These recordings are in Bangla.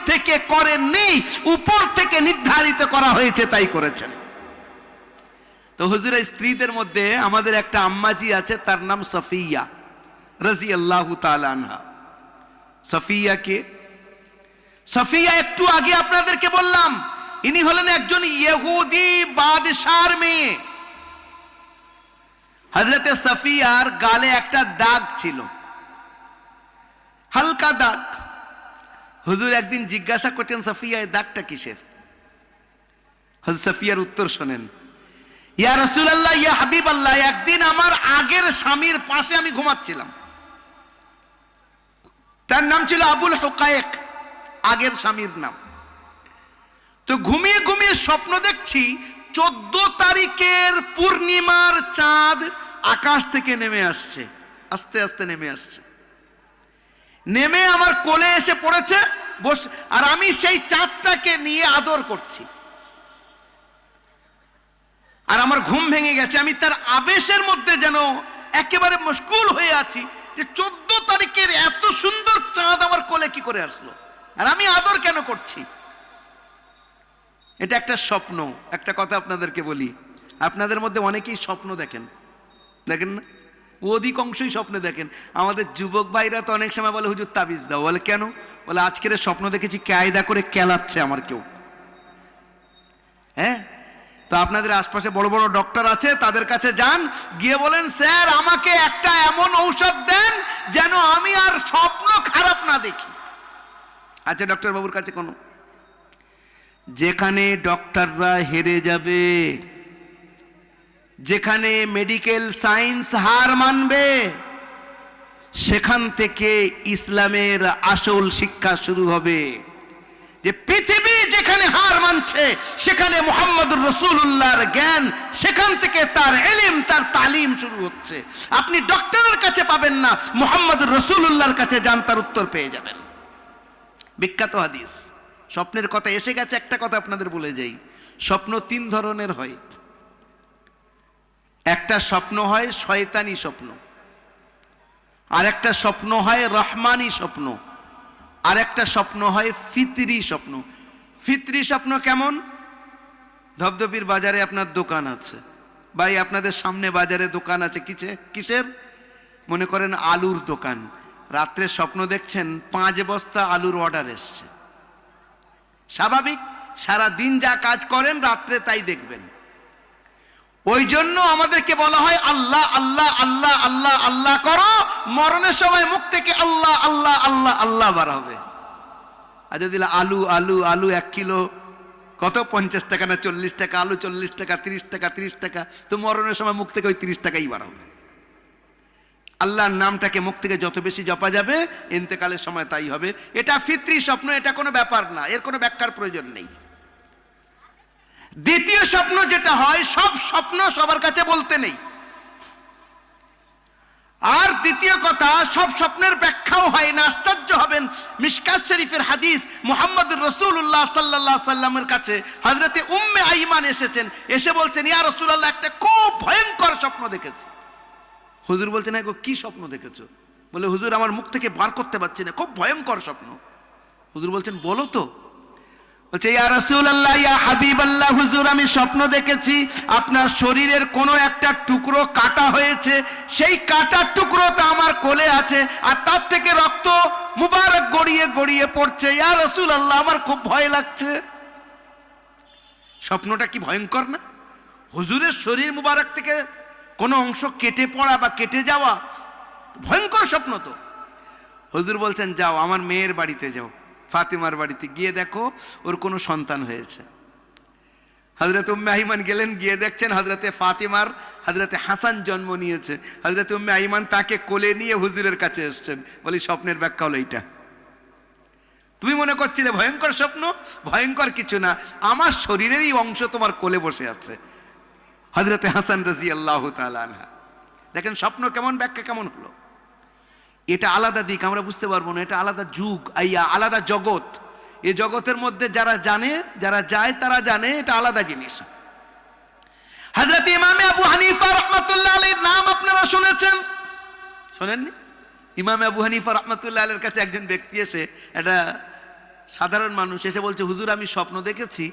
থেকে করেননি, উপর থেকে নির্ধারিত করা হয়েছে তাই করেছেন। তো হুজুরের স্ত্রীদের মধ্যে আমাদের একটা আম্মাজি আছে, তার নাম সফিয়া রাদিয়াল্লাহু তাআলা আনহা। সফিয়া কে? সফিয়া একটু আগে আপনাদেরকে বললাম, ইনি হলেন একজন ইহুদি বাদশার মেয়ে। হযরতে সফিয়ার গালে একটা দাগ ছিল, হালকা দাগ। হুজুর একদিন জিজ্ঞাসা করছেন, সফিয়া এই দাগটা কিসের? হযরত সফিয়ার উত্তর শোনেন, ইয়া রাসূলুল্লাহ, ইয়া হাবিবাল্লাহ, একদিন আমার আগের স্বামীর পাশে আমি ঘুমাচ্ছিলাম। তার নাম ছিল আবুল হুকায়েক, আগের স্বামীর নাম। তো ঘুমিয়ে ঘুমিয়ে স্বপ্ন দেখছি 14 তারিখের পূর্ণিমার চাঁদ আকাশ থেকে নেমে আসছে, আস্তে আস্তে নেমে আসছে, নেমে আমার কোলে এসে পড়েছে, আর আমি সেই চাঁদটাকে নিয়ে আদর করছি। আর আমার ঘুম ভেঙে গেছে, আমি তার আবেশের মধ্যে যেন একেবারে মশগুল হয়ে আছি যে 14 তারিখের এত সুন্দর চাঁদ আমার কোলে কি করে আসলো, আর আমি আদর কেন করছি। এটা একটা স্বপ্ন। একটা কথা আপনাদেরকে বলি, আপনাদের মধ্যে অনেকেই স্বপ্ন দেখেন, দেখেন না? অধিকাংশই স্বপ্ন দেখেন। আমাদের যুবক ভাইরা তো অনেক সময় বলে, হুজুর তাবিজ দাও। বলে কেন? বলে আজকের স্বপ্ন দেখেছি কায়দা করে কেলাচ্ছে আমার কেউ। হ্যাঁ, তো আপনাদের আশপাশে বড় বড় ডক্টর আছে, তাদের কাছে যান, গিয়ে বলেন, স্যার আমাকে একটা এমন ঔষধ দেন যেন আমি আর স্বপ্ন খারাপ না দেখি। আচ্ছা, ডক্টর বাবুর কাছে কোনো, যেখানে ডক্টররা হেরে যাবে, যেখানে মেডিকেল সায়েন্স হার মানবে, সেখান থেকে ইসলামের আসল শিক্ষা শুরু হবে। যে পৃথিবী যেখানে হার মানছে, সেখানে মুহাম্মদুর রাসূলুল্লাহর জ্ঞান, সেখান থেকে তার ইলম, তার তালিম শুরু হচ্ছে। আপনি ডক্টরের কাছে পাবেন না, মুহাম্মদুর রাসূলুল্লাহর কাছে যান, তার উত্তর পেয়ে যাবেন। বিখ্যাত হাদিস। স্বপ্নের কথা এসে গেছে, একটা কথা আপনাদের বলে যাই, স্বপ্ন 3 ধরনের হয়। একটা স্বপ্ন হয় শয়তানি স্বপ্ন, আর একটা স্বপ্ন হয় রহমানি স্বপ্ন, আর একটা স্বপ্ন হয় ফিতরি স্বপ্ন। ফিতরি স্বপ্ন কেমন? ধবধবির বাজারে আপনার দোকান আছে, ভাই আপনাদের সামনে বাজারে দোকান আছে, কিসের? মনে করেন আলুর দোকান। রাত্রে স্বপ্ন দেখছেন 5 বস্তা আলুর অর্ডার এসছে। স্বাভাবিক, সারা দিন যা কাজ করেন রাত্রে তাই দেখবেন। ওই জন্য আমাদেরকে বলা হয় আল্লাহ আল্লাহ আল্লাহ আল্লাহ আল্লাহ করো, মরণের সময় মুখ থেকে আল্লাহ আল্লাহ আল্লাহ আল্লাহ বার হবে। আর যদি আলু আলু আলু 1 কিলো কত, 50 টাকা না 40 টাকা, আলু 40 টাকা, 30 টাকা 30 টাকা, তো মরণের সময় মুখ থেকে ওই 30 টাকাই বার হবে। আল্লাহর নামটাকে মুখ থেকে যত বেশি জপা যাবে, ইন্তেকালের সময় তাই হবে। এটা ফিতরি স্বপ্ন, এটা কোনো ব্যাপার না, এর কোনো ব্যাখ্যার প্রয়োজন নেই। দ্বিতীয় স্বপ্ন যেটা হয়, সব স্বপ্ন সবার কাছে বলতে নেই। আর দ্বিতীয় কথা, সব স্বপ্নের ব্যাখ্যাও হয় না। আশ্চর্য হবেন, মিশকাত শরীফের হাদিস, মুহাম্মদুর রাসূলুল্লাহ সাল্লাল্লাহু আলাইহি সাল্লামের কাছে হযরতে উম্মে আইমান এসেছেন, এসে বলছেন, ইয়া রাসূলুল্লাহ, একটা খুব ভয়ঙ্কর স্বপ্ন দেখেছি। হুজুর বলছেন, গো কি স্বপ্ন দেখেছো? বলে, হুজুর আমার মুখ থেকে বার করতে পারছি না, খুব ভয়ঙ্কর স্বপ্ন। হুজুর বলছেন, বলো তো। বলছে, ইয়া রাসূলুল্লাহ, ইয়া হাবিবাল্লাহ, হুজুর আমি স্বপ্ন দেখেছি আপনার শরীরের কোনো একটা টুকরো কাটা হয়েছে, সেই কাটার টুকরোটা আমার কোলে আছে, আর তার থেকে রক্ত মুবারক গড়িয়ে গড়িয়ে পড়ছে। ইয়া রাসূলুল্লাহ, আমার খুব ভয় লাগছে। স্বপ্নটা কি ভয়ঙ্কর না? হুজুরের শরীর মুবারক থেকে কোনো অংশ কেটে পড়া বা কেটে যাওয়া ভয়ঙ্কর স্বপ্ন তো। হুজুর বলছেন, যাও আমার মেয়ের বাড়িতে যাও, ফাতিমার বাড়িতে গিয়ে দেখো ওর কোনো সন্তান হয়েছে। হযরত উম্মে আইমান গেলেন, গিয়ে দেখছেন হযরতে ফাতিমার হযরতে হাসান জন্ম নিয়েছে। হযরত উম্মে আইমান তাকে কোলে নিয়ে হুজুরের কাছে এসেছেন। বলি, স্বপ্নের ব্যাখ্যা হলো এইটা। তুমি মনে করছিলে ভয়ঙ্কর স্বপ্ন? ভয়ঙ্কর কিছু না, আমার শরীরেরই অংশ তোমার কোলে বসে আছে। হযরতে হাসান রাদিয়াল্লাহু তাআলা আনহা। দেখেন স্বপ্ন কেমন, ব্যাখ্যা কেমন হলো। এটা আলাদা দিক, আমরা বুঝতে পারবো না, এটা আলাদা যুগ, আলাদা জগৎ। এই জগতের মধ্যে যারা জানে, যারা যায় তারা জানে, এটা আলাদা জিনিস। হযরত ইমাম আবু হানিফা রাহমাতুল্লাহ আলাইহির নাম আপনারা শুনেছেন, শোনেননি? ইমাম আবু হানিফা রাহমাতুল্লাহ আলাইহির কাছে একজন ব্যক্তি এসে একটা সাধারণ মানুষ এসে বলছে, হুজুর আমি স্বপ্ন দেখেছি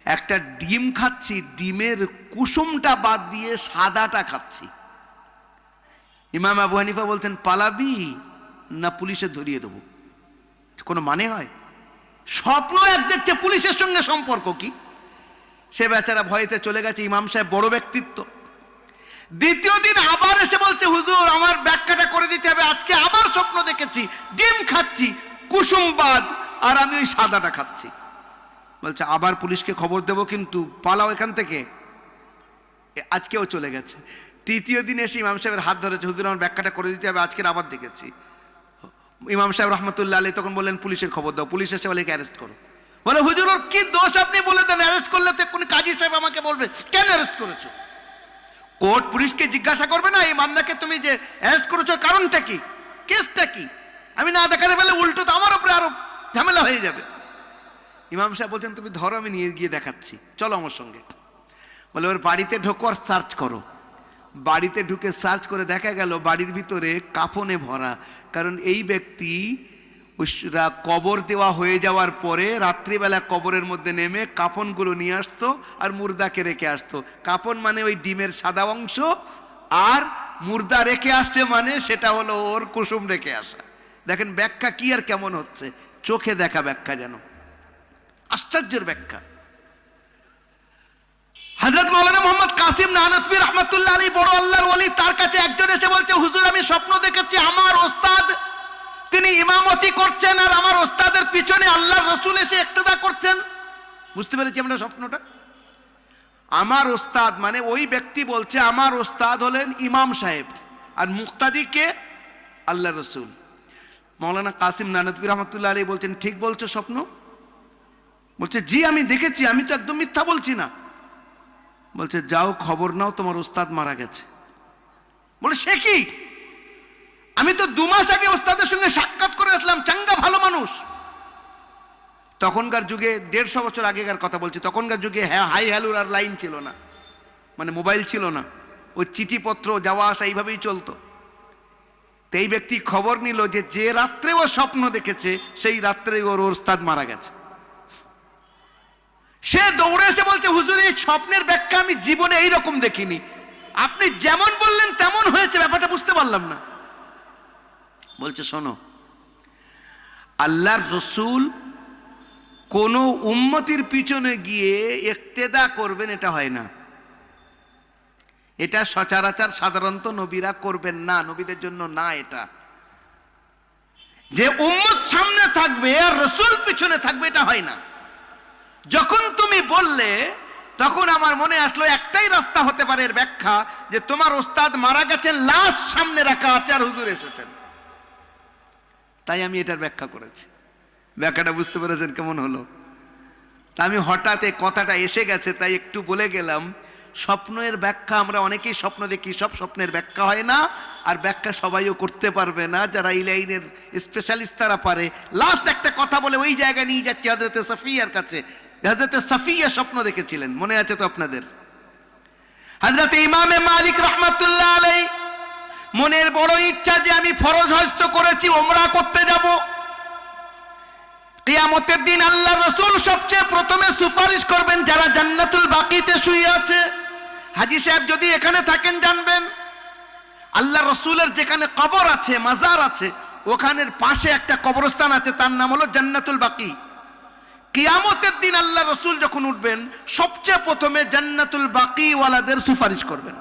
একটা ডিম খাচ্ছি, ডিমের কুসুমটা বাদ দিয়ে সাদাটা খাচ্ছি। ইমাম আবু হানিফা বলছেন, পালাবি না পুলিশে ধরিয়ে দেবো? কোনো মানে হয়? স্বপ্ন এক দেখছে, পুলিশের সঙ্গে সম্পর্ক কি? সে বেচারা ভয়েতে চলে গেছে। ইমাম সাহেব বড় ব্যক্তিত্ব। দ্বিতীয় দিন আবার এসে বলছে, হুজুর আমার ব্যাখ্যাটা করে দিতে হবে, আজকে আবার স্বপ্ন দেখেছি ডিম খাচ্ছি কুসুম বাদ, আর আমি ওই সাদাটা খাচ্ছি। বলছে আবার পুলিশকে খবর দেবো, কিন্তু পালাও এখান থেকে। আজকেও চলে গেছে। তৃতীয় দিন এসে ইমাম সাহেবের হাত ধরেছে, হুজুর আমার ব্যাখ্যাটা করে দিতে হবে, আজকের আবার দেখেছি। ইমাম সাহেব রহমতুল্লাহ আলাইহি তখন বললেন, পুলিশের খবর দাও। পুলিশ এসে বলে অ্যারেস্ট করো। বলে হুজুর ওর কি দোষ আপনি বলে দেন, অ্যারেস্ট করলে তো কোন কাজী সাহেব আমাকে বলবে কেন অ্যারেস্ট করেছো। কোর্ট পুলিশকে জিজ্ঞাসা করবে না এই মান্নাকে তুমি যে অ্যারেস্ট করেছো কারণটা কি, কেসটা কি? আমি না দেখাতে পেলে উল্টো তো আমার উপরে আরো ঝামেলা হয়ে যাবে। ইমাম সাহেব বলছেন, তুমি ধরো আমি নিয়ে গিয়ে দেখাচ্ছি, চলো আমার সঙ্গে। বলে ওর বাড়িতে ঢোকো আর সার্চ করো। বাড়িতে ঢুকে সার্চ করে দেখা গেল বাড়ির ভিতরে কাফনে ভরা। কারণ এই ব্যক্তি কবর দেওয়া হয়ে যাওয়ার পরে রাত্রিবেলা কবরের মধ্যে নেমে কাফনগুলো নিয়ে আসতো আর মুর্দাকে রেখে আসতো। কাফন মানে ওই ডিমের সাদা অংশ, আর মুর্দা রেখে আসছে মানে সেটা হলো ওর কুসুম রেখে আসা। দেখেন ব্যাখ্যা কি আর কেমন হচ্ছে, চোখে দেখা ব্যাখ্যা, যেন আশ্চর্যের ব্যাখ্যা। হযরত মাওলানা মুহাম্মদ কাসিম নানতভী রাহমাতুল্লাহ আলাইহি বড় আল্লাহর ওলি, তার কাছে একজন এসে বলছে, হুজুর আমি স্বপ্ন দেখেছি আমার ওস্তাদ তিনি ইমামতি করছেন আর আমার ওস্তাদের পিছনে আল্লাহর রাসূল এসে ইক্তেদা করছেন। বুঝতে পেরেছি আমরা স্বপ্নটা? আমার ওস্তাদ মানে ওই ব্যক্তি বলছে আমার ওস্তাদ হলেন ইমাম সাহেব আর মুক্তাদি কে? আল্লাহর রাসূল। মাওলানা কাসিম নানতভী রাহমাতুল্লাহ আলাইহি বলছেন, ঠিক বলছো স্বপ্ন? বলছে জি আমি দেখেছি, আমি তো একদম মিথ্যা বলছি না। বলছে যাও খবর নাও তোমার ওস্তাদ মারা গেছে। বলে সে কি? আমি তো 2 মাস আগে ওস্তাদের সঙ্গে সাক্ষাৎ করে আসলাম, চাঙ্গা ভালো মানুষ। তখনকার যুগে 150 বছর আগেকার কথা বলছি, তখনকার যুগে হাই হ্যালোর আর লাইন ছিল না, মানে মোবাইল ছিল না, ওই চিঠিপত্র যাওয়া আসা এইভাবেই চলতো। তো এই ব্যক্তি খবর নিল যে রাত্রে ও স্বপ্ন দেখেছে সেই রাত্রে ওর ওস্তাদ মারা গেছে। সে দৌড়ে এসে বলছে, হুজুর এই স্বপ্নের ব্যাখ্যা আমি জীবনে এইরকম দেখিনি, আপনি যেমন বললেন তেমন হয়েছে, ব্যাপারটা বুঝতে পারলাম না। বলছে শোনো, আল্লাহর রাসূল কোন উম্মতির পিছনে গিয়ে ইক্তেদা করবেন এটা হয় না, এটা সচরাচর সাধারণত নবীরা করবেন না, নবীদের জন্য না। এটা যে উম্মত সামনে থাকবে আর রাসূল পিছনে থাকবে এটা হয় না। যখন তুমি বললে তখন আমার মনে আসলো একটাই রাস্তা হতে পারে এর ব্যাখ্যা, যে তোমার ওস্তাদ মারা গেছেন, লাশ সামনে রাখা আছে আর হুজুর এসেছেন, তাই আমি এটার ব্যাখ্যা করেছি। ব্যাখ্যাটা বুঝতে পেরেছেন কেমন হলো? তা আমি হঠাৎ এই কথাটা এসে গেছে তাই একটু বলে গেলাম। স্বপ্নের ব্যাখ্যা আমরা অনেকেই স্বপ্ন দেখি, সব স্বপ্নের ব্যাখ্যা হয় না, আর ব্যাখ্যা সবাইও করতে পারবে না। যারা এই লাইনের স্পেশালিস্ট তারা পারে। লাস্ট একটা কথা বলে ওই জায়গায় নিয়ে যাচ্ছি হযরতে সাফিয়ার কাছে। হযরতে সাফিয়া স্বপ্ন দেখেছিলেন, মনে আছে তো আপনাদের? হযরতে ইমামে মালিক রাহমাতুল্লাহ আলাইহি মনের বড় ইচ্ছা যে আমি ফরজ হজ তো করেছি, ওমরা করতে যাব। কিয়ামতের দিন আল্লাহর রাসূল সবচেয়ে প্রথমে সুপারিশ করবেন যারা জান্নাতুল বাকিতে শুয়ে আছে। হাজী সাহেব যদি এখানে থাকেন জানবেন, আল্লাহর রাসূলের যেখানে কবর আছে, মাজার আছে, ওখানের পাশে একটা কবরস্থান আছে, তার নাম হলো জান্নাতুল বাকি। কিয়ামতের দিন আল্লাহর রাসূল যখন উঠবেন সবচেয়ে প্রথমে জান্নাতুল বাকি ওয়ালাদের সুপারিশ করবেন।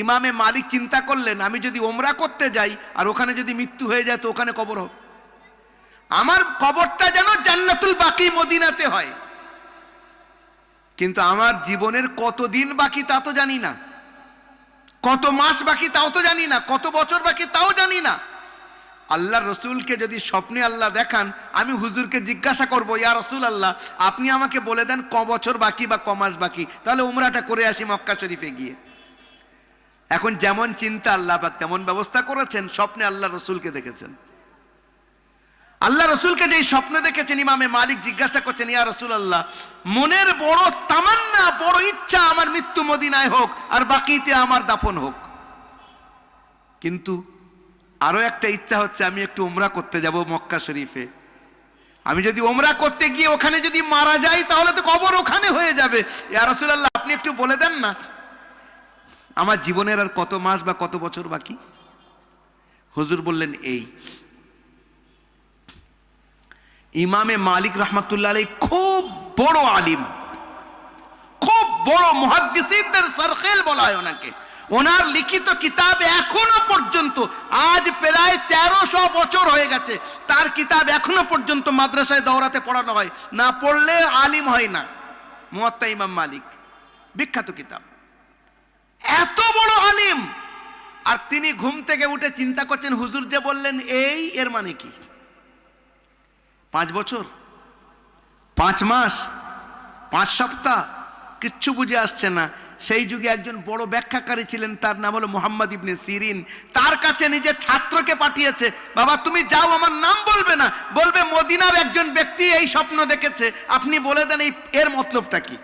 ইমামে মালিক চিন্তা করলেন, আমি যদি ওমরা করতে যাই আর ওখানে যদি মৃত্যু হয়ে যায় তো ওখানে কবর হবে, আমার কবরটা যেন জান্নাতুল বাকি মদিনাতে হয়। কিন্তু আমার জীবনের কত দিন বাকি তা তো জানি না, কত মাস বাকি তাও তো জানি না, কত বছর বাকি তাও জানি না। আল্লাহর রাসূলকে যদি স্বপ্নে আল্লাহ দেখান, আমি হুজুরকে জিজ্ঞাসা করব, ইয়া রাসূলুল্লাহ আপনি আমাকে বলে দেন ক বছর বাকি বা ক মাস বাকি, তাহলে উমরাটা করে আসি মক্কা শরীফে গিয়ে। এখন যেমন চিন্তা আল্লাহ পাক তেমন ব্যবস্থা করেছেন। স্বপ্নে আল্লাহ রাসূলকে দেখেছেন। আল্লাহ রাসূলকে যেই স্বপ্নে দেখেছেন, ইমামে মালিক জিজ্ঞাসা করছেন, ইয়া রাসূলুল্লাহ মনের বড় তামান্না, বড় ইচ্ছা আমার মৃত্যু মদিনায় হোক আর বাকিতে আমার দাফন হোক, কিন্তু আরো একটা ইচ্ছা হচ্ছে আমি একটু উমরা করতে যাব মক্কা শরীফে। আমি যদি ওমরা করতে গিয়ে ওখানে যদি মারা যাই তাহলে তো কবর ওখানে হয়ে যাবে। ইয়া রাসূলুল্লাহ, আপনি একটু বলে দেন না আমার জীবনের আর কত মাস বা কত বছর বাকি। হুজুর বললেন, এই ইমামে মালিক রাহমাতুল্লাহ আলাইহি খুব বড় আলিম, খুব বড় মুহাদ্দিসিনদের সরখেল বলা হয় ওনাকে। ওনার লিখিত কিতাব এখনো পর্যন্ত, আজ প্রায় 1300 বছর হয়ে গেছে, তার কিতাব এখনো পর্যন্ত মাদ্রাসায় দৌরাতে পড়ানো হয়, না পড়লে আলিম হয় না। মুয়াত্তা ইমাম মালিক, বিখ্যাত কিতাব, এত বড় আলিম। আর তিনি ঘুম থেকে উঠে চিন্তা করছেন, হুজুর যে বললেন এই, এর মানে কি? 5 বছর, 5 মাস, 5 সপ্তাহ, কিচ্ছু বুঝে আসছে না। সেই যুগে একজন বড় ব্যাখ্যাকারী ছিলেন, তার নাম হলো মুহাম্মদ ইবনে সিরিন। তার কাছে নিজের ছাত্রকে পাঠিয়েছে, বাবা তুমি যাও, আমার নাম বলবে না, বলবে মদিনার একজন ব্যক্তি এই স্বপ্ন দেখেছে, আপনি বলে দেন এর মতলবটা কি।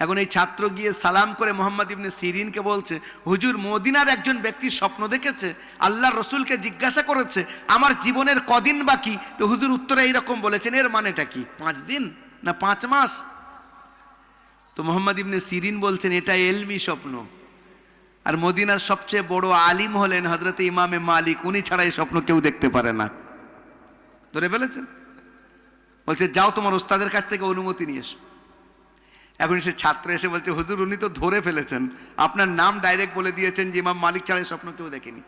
এখন এই ছাত্র গিয়ে সালাম করে মুহাম্মদ ইবনে সিরিনকে বলছে, হুজুর মদিনার একজন ব্যক্তি স্বপ্ন দেখেছে, আল্লাহর রসুলকে জিজ্ঞাসা করেছে আমার জীবনের কদিন বাকি, তো হুজুর উত্তরে এইরকম বলেছেন, এর মানেটা কি? 5 দিন না 5 মাস? তো মুহাম্মদ ইবনে সিরিন বলছেন এটা এলমি স্বপ্ন, আর মদিনার সবচেয়ে বড় আলিম হলেন হযরত ইমামে মালিক, উনি ছাড়া এই স্বপ্ন কেউ দেখতে পারে না। ধরে ফেলেছেন। বলছে যাও তোমার ওস্তাদের কাছ থেকে অনুমতি নিয়ে এসো। এখন সে ছাত্র এসে বলছে, হুজুর উনি তো ধরে ফেলেছেন, আপনার নাম ডাইরেক্ট বলে দিয়েছেন যে ইমাম মালিক ছাড়া এই স্বপ্ন কেউ দেখেনি।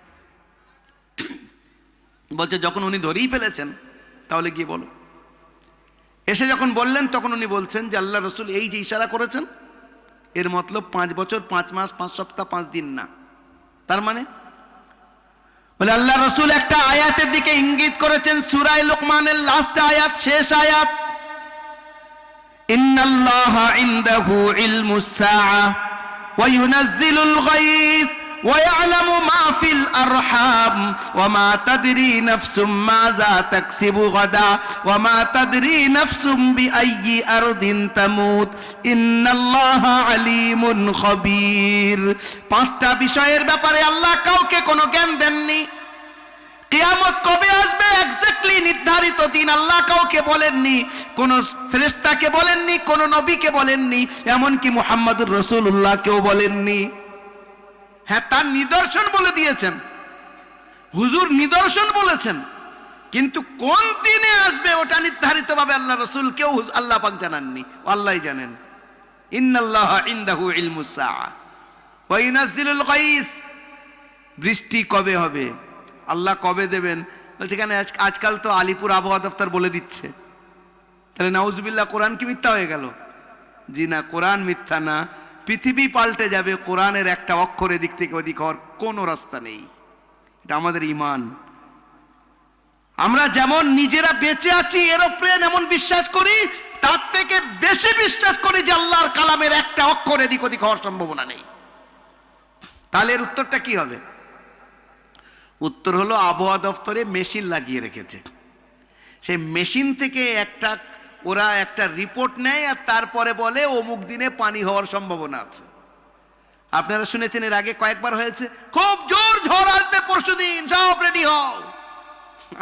বলছে যখন উনি ধরেই ফেলেছেন তাহলে গিয়ে বলো। এসে যখন বললেন তখন উনি বলছেন যে আল্লাহ রসুল এই যে ইশারা করেছেন এর মতলব 5 বছর 5 মাস 5 সপ্তাহ 5 দিন না। তার মানে বলে আল্লাহ রসুল একটা আয়াতের দিকে ইঙ্গিত করেছেন, সূরা লুকমানের লাস্ট আয়াত, শেষ আয়াত, ইন্নাল্লাহা ইনদাহু ইলমুস সাআ ওয়া ইউনাজ্জিলুল গায়থ ওয়া ইয়ালামু মা ফিল আরহাম ওয়া মা তাদরি নাফসুম মাযা তাকসিবু গাদা ওয়া মা তাদরি নাফসুম বিআইয়ি আরদিন তামুত ইন্নাল্লাহা আলিমুন খাবীর। 5টা বিষয়ের ব্যাপারে আল্লাহ কাউকে কোনো জ্ঞান দেননি। কিয়ামত কবে আসবে এক্স্যাক্টলি নির্ধারিত দিন আল্লাহ কাউকে বলেননি, কোন ফেরেশতাকে বলেননি, কোন নবীকে বলেননি, এমনকি মুহাম্মদুর রাসূলুল্লাহকেও বলেননি। হ্যাঁ, তার নিদর্শন বলে দিয়েছেন, হুজুর নিদর্শন বলেছেন, কিন্তু কোন দিনে আসবে ওটা নির্ধারিতভাবে আল্লাহ রাসূলকেও আল্লাহ পাক জানাননি, আল্লাহই জানেন। ইন্নাল্লাহা ইনদাহু ইলমুস সাআ ওয়া ইউনাজ্জিলুল গায়স, বৃষ্টি কবে হবে, আল্লাহ কবে দেবেন। বলছে কেন, আজকাল তো আলিপুর আবহাওয়া দফতর বলে দিচ্ছে, তাহলে নাউজুবিল্লাহ কোরআন কি মিথ্যা হয়ে গেল? জি না, কোরআন মিথ্যা না, পৃথিবী পাল্টে যাবে, কোরআনের একটা অক্ষর এদিক থেকে ওদিক হওয়ার কোনো রাস্তা নেই। এটা আমাদের ঈমান। আমরা যেমন নিজেরা বেঁচে আছি এরোপ্লেন এমন বিশ্বাস করি, তার থেকে বেশি বিশ্বাস করি যে আল্লাহর কালামের একটা অক্ষর এদিক ওদিক হওয়ার সম্ভাবনা নেই। তাহলে এর উত্তরটা কি হবে? উত্তর হলো আবহাওয়া দফতরে মেশিন লাগিয়ে রেখেছে, সেই মেশিন থেকে ওরা একটা রিপোর্ট নেয় আর তারপরে বলে অমুক দিনে পানি হওয়ার সম্ভাবনা আছে। আপনারা শুনেছেন এর আগে কয়েকবার হয়েছে, খুব জোর ঝড় আসবে পরশুদিন, সব রেডি হও।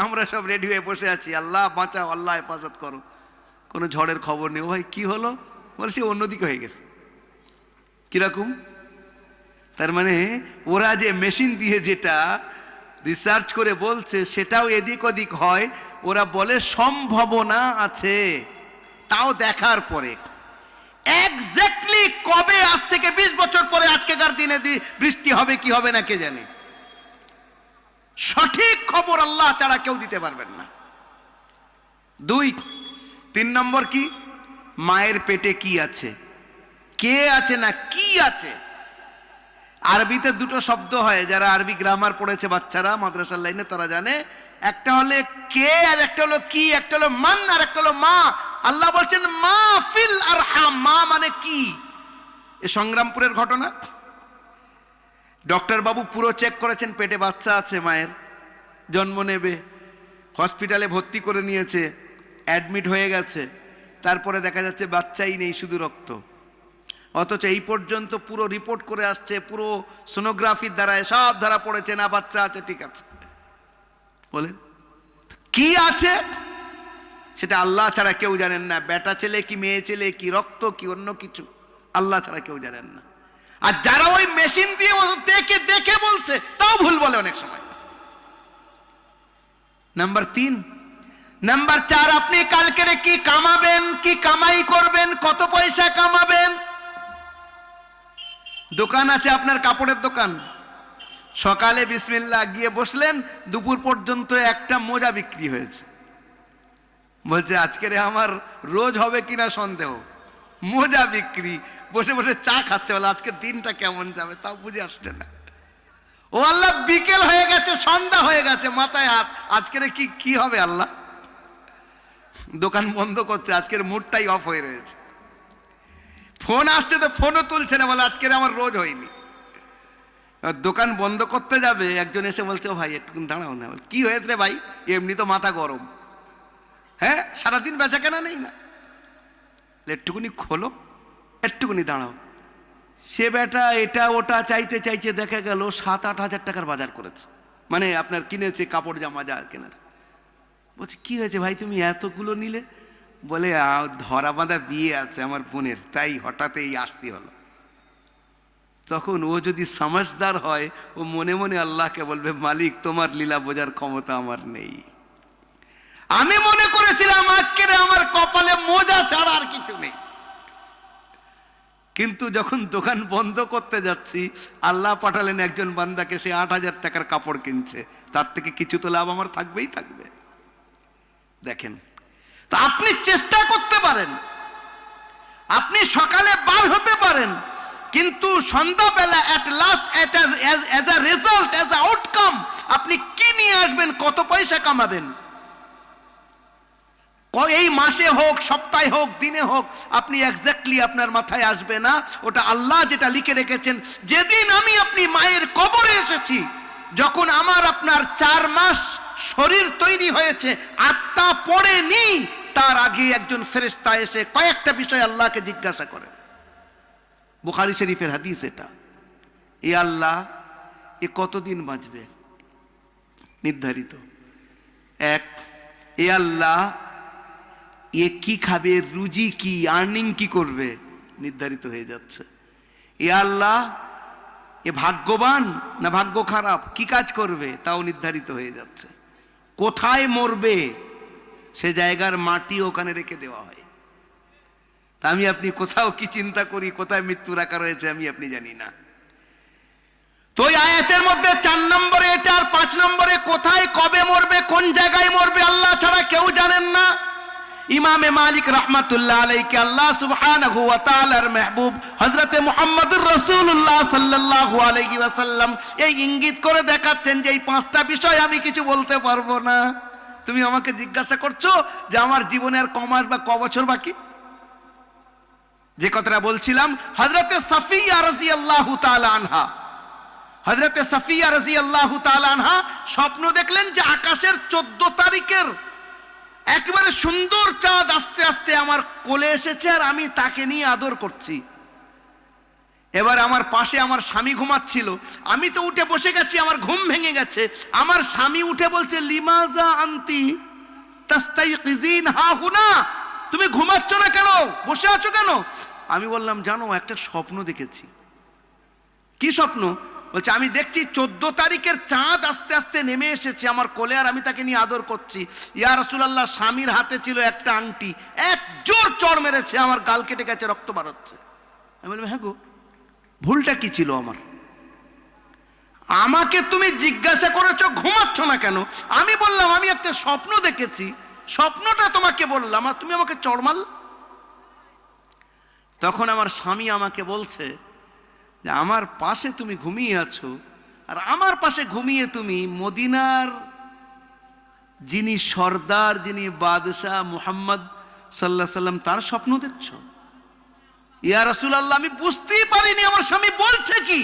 আমরা সব রেডি হয়ে বসে আছি, আল্লাহ বাঁচাও, আল্লাহ হেফাজত করো। কোনো ঝড়ের খবর নেই। ভাই কি হলো? বলছি অন্যদিকে হয়ে গেছে। কিরকম? তার মানে ওরা যে মেশিন দিয়ে যেটা রিসার্চ করে বলছে সেটাও এদিক ওদিক হয়। ওরা বলে সম্ভাবনা আছে, তাও দেখার পরে। এক্স্যাক্টলি কবে, আজ থেকে 20 বছর পরে আজকেকার দিনে বৃষ্টি হবে কি হবে না কে জানে। সঠিক খবর আল্লাহ ছাড়া কেউ দিতে পারবেন না। 3 নম্বর কি, মায়ের পেটে কি আছে, কে আছে না কি আছে। আরবিতে 2টো শব্দ হয়, যারা আরবি গ্রামার পড়েছে বাচ্চারা মাদ্রাসার লাইনে তারা জানে। একটা হলে কে আর একটা হলো কি, একটা হলো মান আর একটা হলো মা। আল্লাহ বলছেন মা ফিল আরহাম, মা মানে কি। এ সংগ্রামপুরের ঘটনা। ডক্টর বাবু পুরো চেক করেছেন, পেটে বাচ্চা আছে, মায়ের জন্ম নেবে, হসপিটালে ভর্তি করে নিয়েছে, অ্যাডমিট হয়ে গেছে, তারপরে দেখা যাচ্ছে বাচ্চাই নেই, শুধু রক্ত। অথচ এই পর্যন্ত পুরো রিপোর্ট করে আসছে, পুরো সোনোগ্রাফির দ্বারা সব ধরা পড়েছে, না বাচ্চা আছে, ঠিক আছে। বলেন কি আছে সেটা আল্লাহ ছাড়া কেউ জানেন না। বেটা ছেলে কি মেয়ে ছেলে কি রক্ত কি অন্য কিছু আল্লাহ ছাড়া কেউ জানেন না। আর যারা ওই মেশিন দিয়ে দেখে দেখে বলছে তাও ভুল বলে অনেক সময়। নাম্বার 3। নাম্বার 4, আপনি কালকে কি কামাবেন, কি কামাই করবেন, কত পয়সা কামাবেন। দোকান আছে আপনার, কাপড়ের দোকান, সকালে বিসমিল্লাহ গিয়ে বসলেন, দুপুর পর্যন্ত একটা মোজা বিক্রি হয়েছে। বলছে আজকে আমার রোজ হবে কিনা সন্দেহ, মোজা বিক্রি, বসে বসে চা খাচ্ছে, বলে আজকের দিনটা কেমন যাবে তাও বুঝে আসছে না। ও আল্লাহ, বিকেল হয়ে গেছে, সন্ধ্যা হয়ে গেছে, মাথায় হাত, আজকের কি হবে আল্লাহ। দোকান বন্ধ করছে, আজকের মুডটাই অফ হয়ে রয়েছে। ফোন আসছে তো ফোনও তুলছে না, বলে আজকের আমার রোজ হয়নি। দোকান বন্ধ করতে যাবে, একজন এসে বলছে ও ভাই একটু দাঁড়াও না। কি হয়েছে রে ভাই? এমনি তো মাথা গরম। হ্যাঁ, সারাদিন বেচা কেনা নেই না, একটুকুনি খোলো, একটুকুনি দাঁড়াও। সে বেটা এটা ওটা চাইতে চাইতে দেখা গেল 7-8 হাজার টাকার বাজার করেছে, মানে আপনার কিনেছে কাপড় জামা যা কেনার। বলছে কি হয়েছে ভাই তুমি এতগুলো নিলে? বলে ধরা বাঁধা বিয়ে আছে আমার বোনের, তাই হঠাৎ এই আসতে হলো। তখন ও যদি সমঝদার হয়, ও মনে মনে আল্লাহকে বলবে মালিক তোমার লীলা বোঝার ক্ষমতা আমার নেই। আমি মনে করেছিলাম আজকের আমার কপালে মোজা ছাড়া আর কিছু নেই, কিন্তু যখন দোকান বন্ধ করতে যাচ্ছি আল্লাহ পাঠালেন একজন বান্দাকে, সে 8 হাজার টাকার কাপড় কিনছে, তার থেকে কিছু তো লাভ আমার থাকবেই থাকবে। দেখেন, তো আপনি চেষ্টা করতে পারেন, আপনি সকালে বার হতে পারেন, কিন্তু সন্ধ্যাবেলা at last as a result, as a outcome আপনি কি নিয়ে আসবেন, কত পয়সা কামাবেন, এই মাসে হোক, সপ্তাহে হোক, দিনে হোক, আপনি এক্স্যাক্টলি আপনার মাথায় আসবে না। ওটা আল্লাহ যেটা লিখে রেখেছেন। যেদিন আমি আপনি মায়ের কবরে এসেছি, যখন আমার আপনার 4 মাস শরীর তৈরি হয়েছে, আত্মা পড়েনি, তার আগে একজন ফেরেশতা এসে কয়েকটা বিষয় আল্লাহকে জিজ্ঞাসা করেন। বুখারী শরীফের হাদিস এটা। এ আল্লাহ, এ কতদিন বাঁচবে? নির্ধারিত। 1, এ আল্লাহ এ কি খাবে, রুজি কি, আর্নিং কি করবে, নির্ধারিত হয়ে যাচ্ছে। এ আল্লাহ, এ ভাগ্যবান না ভাগ্য খারাপ, কি কাজ করবে, তাও নির্ধারিত হয়ে যাচ্ছে। কোথায় মরবে, সে জায়গার মাটি ওখানে রেখে দেওয়া হয়। তা আমি আপনি কোথাও কি চিন্তা করি, কোথায় মৃত্যু রাখা রয়েছে আমি আপনি জানি না। তো এই আয়াতের মধ্যে 4 নম্বরে এটা, আর 5 নম্বরে কোথায় কবে মরবে, কোন জায়গায় মরবে আল্লাহ ছাড়া কেউ জানেন না। ইমামে মালিক রাহমাতুল্লাহ আলাইহি আল্লাহ সুবহানাহু ওয়া তাআলার মাহবুব হযরতে মুহাম্মদুর রাসূলুল্লাহ সাল্লাল্লাহু আলাইহি ওয়াসাল্লাম এই ইঙ্গিত করে দেখাচ্ছেন যে এই 5টা বিষয় আমি কিছু বলতে পারবো না। তুমি আমাকে জিজ্ঞাসা করছো যে আমার জীবনের ক মাস বা ক বছর বাকি। যে কথাটা বলছিলাম, হযরতে সাফিয়া রাদিয়াল্লাহু তাআলা আনহা, হযরতে সাফিয়া রাদিয়াল্লাহু তাআলা আনহা স্বপ্ন দেখলেন যে আকাশের 14 তারিখের একেবারে সুন্দর চাঁদ আস্তে আস্তে আমার কোলে এসেছে, আর আমি তাকে নিয়ে আদর করছি। এবার আমার পাশে আমার স্বামী ঘুমাচ্ছিল, আমি তো উঠে বসে গেছি, আমার ঘুম ভেঙে গেছে। আমার স্বামী উঠে বলছে লিমাজা আনতি তাস্তাইকিজিন হা হুনা, তুমি ঘুমাচ্ছ না কেন, বসে আছো কেন? আমি বললাম জানো একটা স্বপ্ন দেখেছি। কি স্বপ্ন? বলছে আমি দেখছি 14 তারিখের চাঁদ আস্তে আস্তে নেমে এসেছে আমার কোলে, আর আমি তাকে নিয়ে আদর করছি। ইয়া রাসূলুল্লাহ, স্বামীর হাতে ছিল একটা আংটি, এক জোর চড় মেরেছে, আমার গাল কেটে গেছে, রক্ত বার হচ্ছে। আমি বললাম হ্যাঁ গো, ভুলটা কি ছিল আমার? আমাকে তুমি জিজ্ঞাসা করেছো ঘুমাচ্ছ না কেন, আমি বললাম আমি একটা স্বপ্ন দেখেছি, স্বপ্নটা তোমাকে বললাম আর তুমি আমাকে চড় মারলে। তখন আমার স্বামী আমাকে বলছে যে আমার পাশে তুমি ঘুমিয়ে আছো, আর আমার পাশে ঘুমিয়ে তুমি মদিনার যিনি সর্দার, যিনি বাদশাহ মুহাম্মদ সাল্লাল্লাহু আলাইহি সাল্লাম, তার স্বপ্ন দেখছো। ইয়া রাসূলুল্লাহ, আমি বুঝতেই পারিনি আমার স্বামী বলছে কি।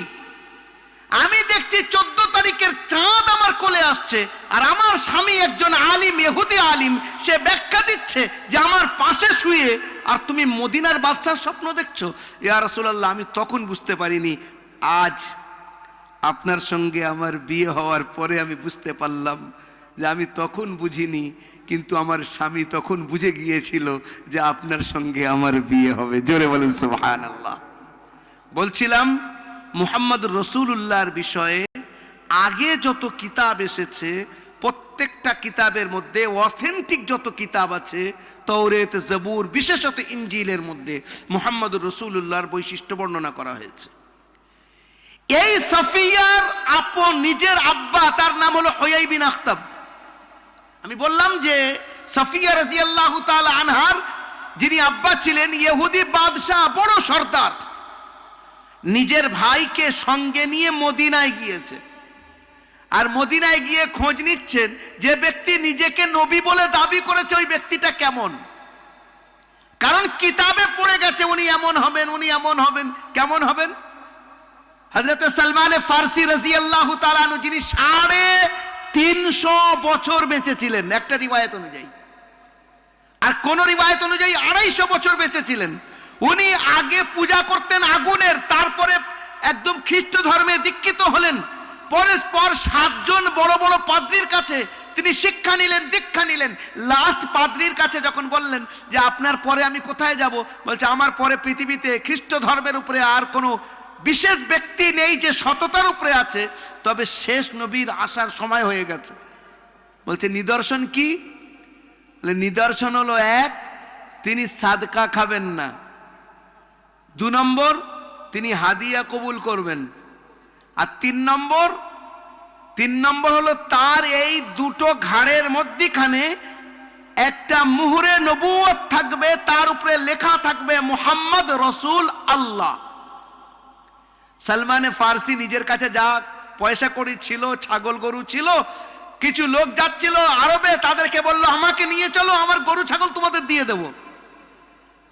আমি দেখছি 14 তারিখের চাঁদ আমার কোলে আসছে, আর আমার স্বামী একজন আলিম, ইহুদি আলিম, সে ব্যাখ্যা দিচ্ছে যে আমার পাশে শুয়ে, আর তুমি মদিনার বাদশার স্বপ্ন দেখছো। ইয়া রাসূলুল্লাহ, আমি তখন বুঝতে পারিনি, আজ আপনার সঙ্গে আমার বিয়ে হওয়ার পরে আমি বুঝতে পারলাম যে আমি তখন বুঝিনি, কিন্তু আমার স্বামী তখন বুঝে গিয়েছিল যে আপনার সঙ্গে আমার বিয়ে হবে। জোরে বলেন সুবহানাল্লাহ। বলছিলাম মুহাম্মদ রাসূলুল্লাহর বিষয়ে আগে যত কিতাব এসেছে প্রত্যেকটা কিতাবের মধ্যে অথেন্টিক যত কিতাব আছে, তাওরাত, জবুর, বিশেষত ইনজিলের মধ্যে মুহাম্মদুর রাসূলুল্লাহর বৈশিষ্ট্য বর্ণনা করা হয়েছে। এই সাফিয়ার নিজের আব্বা, তার নাম হলো হুয়াই বিন আখতাব। আমি বললাম যে সাফিয়া রাদিয়াল্লাহু তাআলা আনহার যিনি আব্বা ছিলেন ইহুদি বাদশাহ, বড় সর্দার, নিজের ভাইকে সঙ্গে নিয়ে মদিনায় গিয়েছে। আর মদিনায় গিয়ে খোঁজ নিচ্ছেন যে ব্যক্তি নিজেকে নবী বলে দাবি করেছে ওই ব্যক্তিটা কেমন। কারণ কিতাবে পড়ে গেছে উনি এমন হবেন, উনি এমন হবেন। কেমন হবেন? হযরত সালমান ফারসি রাদিয়াল্লাহু তাআলা আনহু, যিনি 350 বছর বেঁচে ছিলেন একটা রিওয়ায়াত অনুযায়ী, আর কোন রিওয়ায়াত অনুযায়ী 250 বছর বেঁচে ছিলেন। উনি আগে পূজা করতেন আগুনের, তারপরে একদম খ্রিস্ট ধর্মে দীক্ষিত হলেন। পরস্পর 7 জন বড় বড় পাদ্রীর কাছে তিনি শিক্ষা নিলেন, দীক্ষা নিলেন। লাস্ট পাদ্রীর কাছে যখন বললেন যে আপনার পরে আমি কোথায় যাব, বলছে আমার পরে পৃথিবীতে খ্রিস্ট ধর্মের উপরে আর কোনো বিশেষ ব্যক্তি নেই যে সততার উপরে আছে, তবে শেষ নবীর আসার সময় হয়ে গেছে। বলছে নিদর্শন কি? নিদর্শন হলো 1, তিনি সাদকা খাবেন না। 2 নম্বর, তিনি হাদিয়া কবুল করবেন। আর 3 নম্বর হলো তার এই দুটো ঘাড়ের মধ্যখানে একটা মুহরে নবুয়ত থাকবে, তার উপরে লেখা থাকবে মুহাম্মদ রাসূল আল্লাহ। সালমানে ফারসি নিজের কাছে যা পয়সা কড়ি ছিল, ছাগল গরু ছিল, কিছু লোক যাচ্ছিল আরবে, তাদেরকে বলল আমাকে নিয়ে চলো, আমার গরু ছাগল তোমাদের দিয়ে দেব।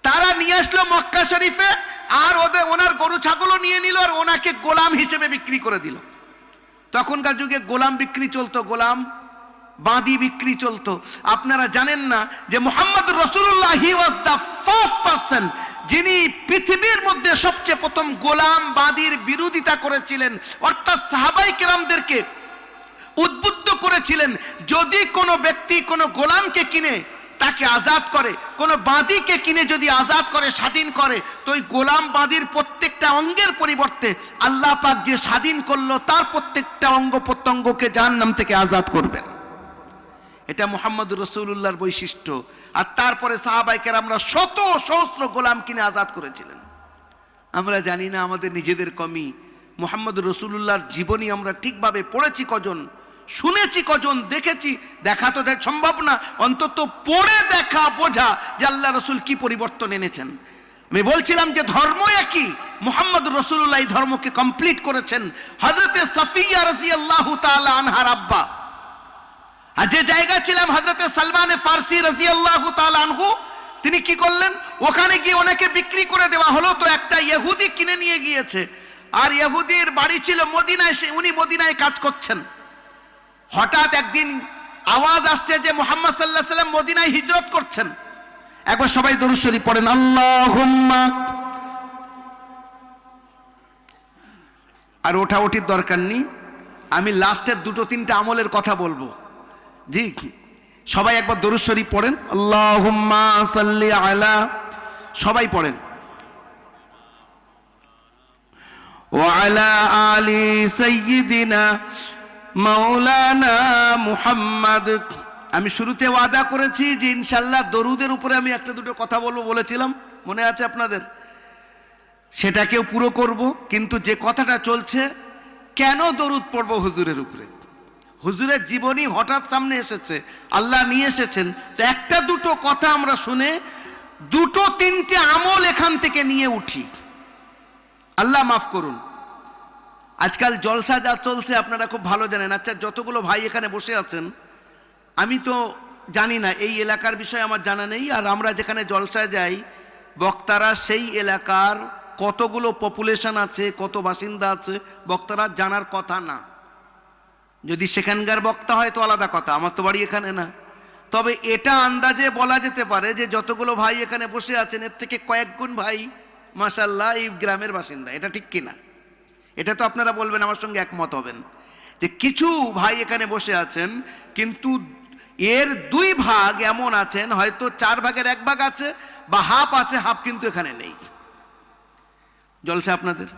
তারা নিয়ে আসলো মক্কা শরীফে, আর ওনার গরু ছাগলও নিয়ে নিল, আর ওনাকে গোলাম হিসেবে বিক্রি করে দিল। তখনকার যুগে গোলাম বিক্রি চলতো, গোলাম বাঁদি বিক্রি চলতো। আপনারা জানেন না যে মুহাম্মদ রাসূলুল্লাহ হি ওয়াজ দ্য ফার্স্ট পারসন যিনি পৃথিবীর মধ্যে সবচেয়ে প্রথম গোলাম বাঁদির বিরোধিতা করেছিলেন, অর্থাৎ সাহাবায়ে কেরামদেরকে উদ্বুদ্ধ করেছিলেন যদি কোনো ব্যক্তি কোনো গোলামকে কিনে তাকে আজাদ করে, কোনো বাঁদিকে কিনে যদি আজাদ করে, স্বাধীন করে, তো ওই গোলাম বাঁদির প্রত্যেকটা অঙ্গের পরিবর্তে আল্লাহ পাক যে স্বাধীন করলো তার প্রত্যেকটা অঙ্গ প্রত্যঙ্গকে জাহান্নাম থেকে আজাদ করবেন। এটা মুহাম্মদুর রাসূলুল্লাহর বৈশিষ্ট্য। আর তারপরে সাহাবায়ে কেরামরা শত সহস্র গোলাম কিনে আজাদ করেছিলেন। আমরা জানি না আমাদের নিজেদের কমি, মুহাম্মদুর রাসূলুল্লাহর জীবনী আমরা ঠিকভাবে পড়েছি কজন, শুনেছি কজন, দেখেছি? দেখা তো সম্ভব না, অন্তত পড়ে দেখা, বোঝা যে আল্লাহ রাসূল কি পরিবর্তন এনেছেন। আমি বলছিলাম যে ধর্ম একই, মুহাম্মদুর রাসূলুল্লাহ এই ধর্মকে কমপ্লিট করেছেন। হযরতে সাফিয়া রাদিয়াল্লাহু তাআলা আনহার আব্বা, আর যে জায়গা ছিলাম হযরতে সালমান ফারসি রাদিয়াল্লাহু তাআলা আনহু, তিনি কি করলেন, ওখানে গিয়ে ওনাকে বিক্রি করে দেওয়া হলো। তো একটা ইহুদি কিনে নিয়ে গিয়েছে, আর ইহুদির বাড়ি ছিল মদিনায়, উনি মদিনায় কাজ করছেন। হঠাৎ একদিন আওয়াজ আসছে যে মুহাম্মদ সাল্লাল্লাহু আলাইহি ওয়াসাল্লাম মদিনায় হিজরত করছেন। একবার সবাই দরুদ শরীফ পড়েন, আল্লাহুম্মা। আর ওঠাউঠির দরকার নেই, আমি লাস্টের 2-3টা আমলের কথা বলবো। জি, সবাই একবার দরুদ শরীফ পড়েন, আল্লাহুম্মা সাল্লি আলা, সবাই পড়েন, ওয়া আলা আলি সাইয়্যিদিনা মাওলানা মুহাম্মদ। আমি শুরুতে ওয়াদা করেছি যে ইনশাআল্লাহ দরুদের উপরে আমি 1-2 কথা বলবো বলেছিলাম, মনে আছে আপনাদের? সেটাকেও পুরো করব। কিন্তু যে কথাটা চলছে, কেন দরুদ পড়বো হুজুরের উপরে? হুজুরের জীবনী হঠাৎ সামনে এসেছে, আল্লাহ নিয়ে এসেছেন, তো 1-2 কথা আমরা শুনে 2-3টে আমল এখান থেকে নিয়ে উঠি। আল্লাহ মাফ করুন। আজকাল জলসা যা চলছে আপনারা খুব ভালো জানেন। আচ্ছা, যতগুলো ভাই এখানে বসে আছেন, আমি তো জানি না, এই এলাকার বিষয়ে আমার জানা নেই। আর আমরা যেখানে জলসায় যাই, বক্তারা সেই এলাকার কতগুলো পপুলেশন আছে, কত বাসিন্দা আছে, বক্তারা জানার কথা না। যদি সেখানকার বক্তা হয় তো আলাদা কথা, আমার তো বাড়ি এখানে না। তবে এটা আন্দাজে বলা যেতে পারে যে যতগুলো ভাই এখানে বসে আছেন, এর থেকে কয়েক গুণ ভাই মাশাআল্লাহ এই গ্রামের বাসিন্দা। এটা ঠিক কিনা? এটা তো আপনারা বলবেন, আমার সঙ্গে একমত হবেন। যে কিছু ভাই এখানে বসে আছেন, কিন্তু এর 2 ভাগ এমন আছেন, হয়তো 4 ভাগের 1 ভাগ আছে বা হাফ আছে, হাফ কিন্তু এখানে নেই। জলসা আপনাদের,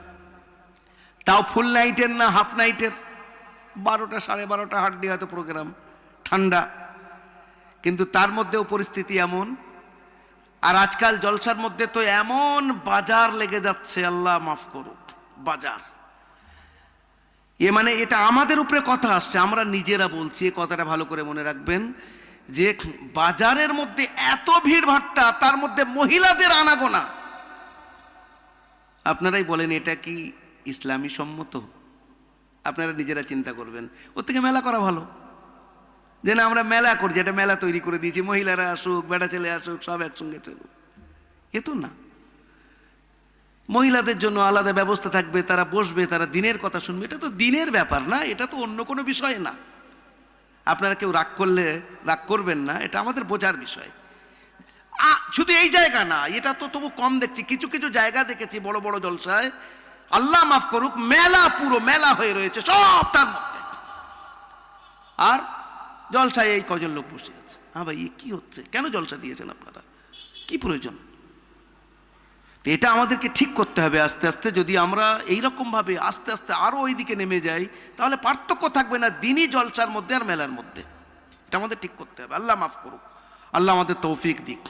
তাও ফুল নাইটের না হাফ নাইটের, 12টা 12:30 হাড্ডি হয়তো প্রোগ্রাম, ঠান্ডা, কিন্তু তার মধ্যেও পরিস্থিতি এমন। আর আজকাল জলসার মধ্যে তো এমন বাজার লেগে যাচ্ছে, আল্লাহ মাফ করুক, বাজার মানে এটা আমাদের উপরে কথা আসছে, আমরা নিজেরা বলছি, এই কথাটা ভালো করে মনে রাখবেন যে বাজারের মধ্যে এত ভিড় ভাট্টা, তার মধ্যে মহিলাদের আনাগোনা। আপনারাই বলেন এটা কি ইসলামী সম্মত? আপনারা নিজেরা চিন্তা করবেন, ওর থেকে মেলা করা ভালো। যে না আমরা মেলা করছি, এটা মেলা তৈরি করে দিয়েছি, মহিলারা আসুক, বেটা ছেলে আসুক, সব একসঙ্গে চলুক, এ তো না। মহিলাদের জন্য আলাদা ব্যবস্থা থাকবে, তারা বসবে, তারা দিনের কথা শুনবে, এটা তো দিনের ব্যাপার না, এটা তো অন্য কোনো বিষয় না। আপনারা কেউ রাগ করলে রাগ করবেন না, এটা আমাদের বোঝার বিষয়। শুধু এই জায়গা না, এটা তো তবু কম দেখছি, কিছু কিছু জায়গা দেখেছি বড় বড় জলসায়, আল্লাহ মাফ করুক, মেলা, পুরো মেলা হয়ে রয়েছে সব তার মধ্যে, আর জলসায় এই কজন লোক বসে আছে। হ্যাঁ ভাই, কি হচ্ছে? কেন জলসা দিয়েছেন আপনারা? কি প্রয়োজন? এটা আমাদেরকে ঠিক করতে হবে আস্তে আস্তে। যদি আমরা এইরকম ভাবে আস্তে আস্তে আরো ওই দিকে নেমে যাই, তাহলে পার্থক্য থাকবে না দিনই জলসার মধ্যে আর মেলার মধ্যে। এটা আমাদের ঠিক করতে হবে। আল্লাহ মাফ করুক, আল্লাহ আমাদের তৌফিক দিক।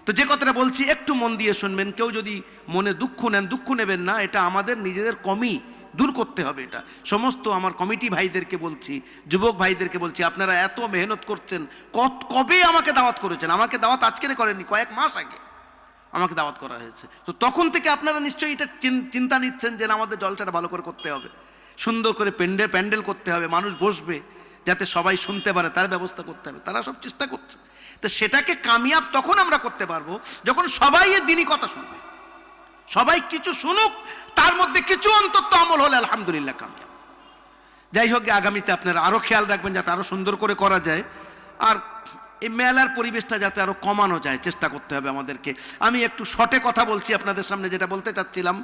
তো যে কথাটা বলছি একটু মন দিয়ে শুনবেন, কেউ যদি মনে দুঃখ নেন, দুঃখ নেবেন না, এটা আমাদের নিজেদের কমি দূর করতে হবে। এটা সমস্ত আমার কমিটি ভাইদেরকে বলছি, যুবক ভাইদেরকে বলছি, আপনারা এত মেহনত করছেন, কবে আমাকে দাওয়াত করেছেন? আমাকে দাওয়াত আজকের করেননি, কয়েক মাস আগে আমাকে দাওয়াত করা হয়েছে। তো তখন থেকে আপনারা নিশ্চয়ই এটা চিন্তা নিচ্ছেন যে আমাদের জলসাটা ভালো করে করতে হবে, সুন্দর করে প্যান্ডেল করতে হবে, মানুষ বসবে যাতে সবাই শুনতে পারে, তার ব্যবস্থা করতে হবে। তারা সব চেষ্টা করছে। তো সেটাকে কামিয়াব তখন আমরা করতে পারবো যখন সবাই এর দিনই কথা শুনবে, সবাই কিছু শুনুক, তার মধ্যে কিছু অন্তত আমল হলে আলহামদুলিল্লাহ কামিয়াব। যাই হোক, আগামীতে আপনারা আরো খেয়াল রাখবেন যাতে আরো সুন্দর করে করা যায়, আর এই মেলার পরিবেশটা যাতে আরো কমানো যায় চেষ্টা করতে হবে আমাদেরকে। আমি একটু শর্টে কথা বলছি আপনাদের সামনে, যেটা বলতে চাচ্ছিলাম